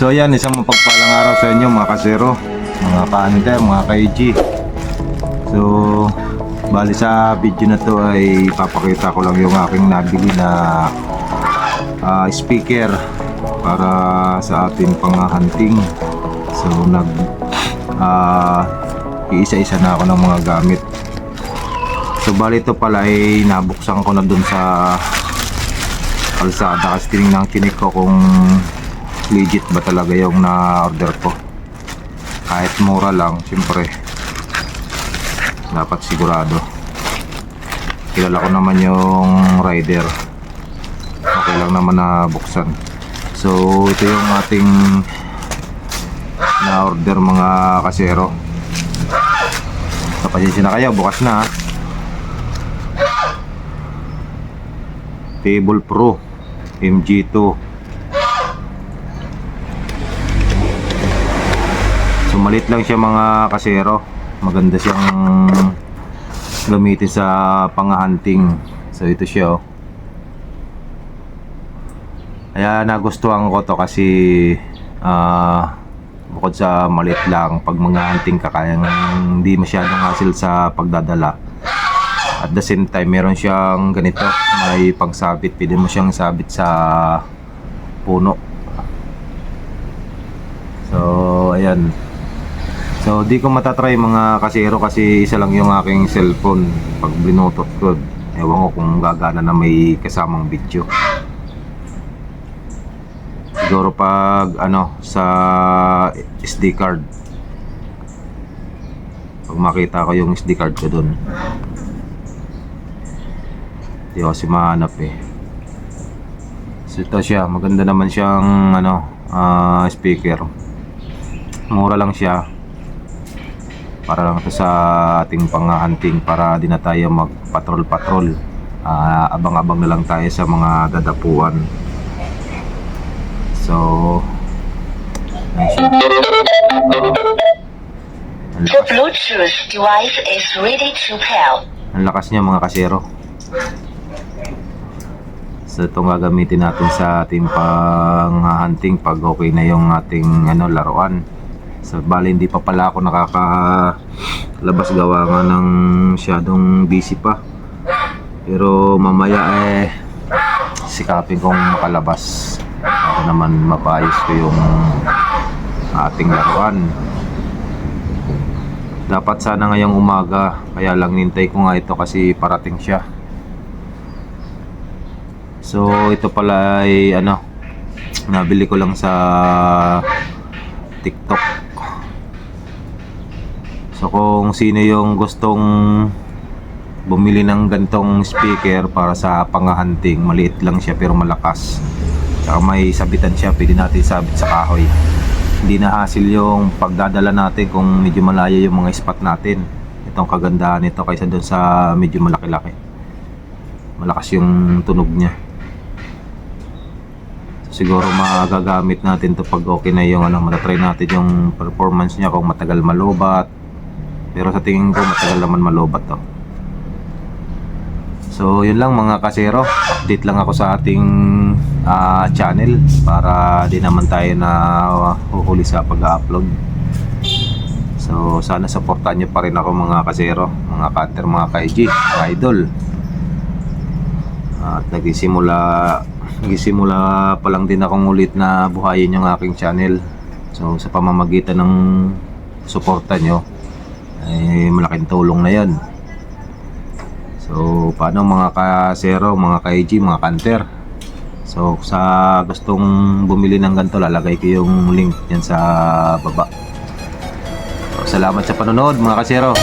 So yan, isang mapagpalang araw sa inyo mga kasero, mga ka-hunter, mga ka-EG. So bali sa video na to ay papakita ko lang yung aking nabili na speaker para sa ating pang-hunting. So iisa-isa na ako ng mga gamit. So bali ito pala ay nabuksan ko na dun sa kalsada kasi tinignan ko kung legit ba talaga yung na-order ko. Kahit mura lang, siyempre dapat sigurado. Kilala ko naman yung rider, okay lang naman na buksan. So ito yung ating na-order mga kasero. So pasensya na kayo, bukas na. Table Pro MG2. So maliit lang siya mga kasero, maganda siyang gamitin sa pang-hunting. So ito siya oh. Kaya nagustuhan ko to kasi bukod sa maliit lang, pag mga hunting ka kaya hindi masyadong hassle sa pagdadala. At the same time meron siyang ganito, may pangsabit, pwede mo siyang sabit sa puno. So ayan. So di ko matatry mga kasero kasi isa lang yung aking cellphone. Pag binutot ko, ewan ko kung gagana na may kasamang video. Siguro pag sa SD card, pag makita ko yung SD card ko dun, di ko kasi mahanap eh. So ito siya, maganda naman siyang speaker. Mura lang siya, para lang ito sa ating pang-hunting, para di na tayo mag-patrol-patrol. Abang-abang na lang tayo sa mga dadapuan. So The Bluetooth device is ready to pair. ang lakas niya mga kasero. So itong gagamitin natin sa ating pang-hunting pag okay na yung ating laruan. So bali hindi pa pala ako nakakalabas, gawa nga ng masyadong busy pa. Pero mamaya sikapin kong makalabas para naman mapayos ko yung ating laruan. Dapat sana ngayong umaga, kaya lang nintay ko nga ito kasi parating siya. So ito pala ay nabili ko lang sa TikTok. So kung sino yung gustong bumili ng gantong speaker para sa pang-hunting, maliit lang siya pero malakas, tsaka may sabitan siya, pwede natin sabit sa kahoy. Hindi na hassle yung pagdadala natin kung medyo malayo yung mga spot natin. Itong kagandahan nito kaysa doon sa medyo malaki-laki, malakas yung tunog niya. So, siguro magagamit natin to pag okay na yung matatry natin yung performance niya, kung matagal malubat. Pero sa tingin ko matagal naman malubat to. So yun lang mga kasero, update lang ako sa ating channel para di naman tayo na huhuli sa pag-upload. So sana supportan nyo pa rin ako mga kasero, mga hunter, mga ka-EG, mga idol. At nagsisimula pa lang din akong ulit na buhayin yung aking channel. So sa pamamagitan ng suporta nyo ay malaking tulong na yan. So paano mga kasero, mga ka-EG, mga hunter? So sa gustong bumili ng ganito, lalagay ko yung link yan sa baba. So, salamat sa panonood mga kasero.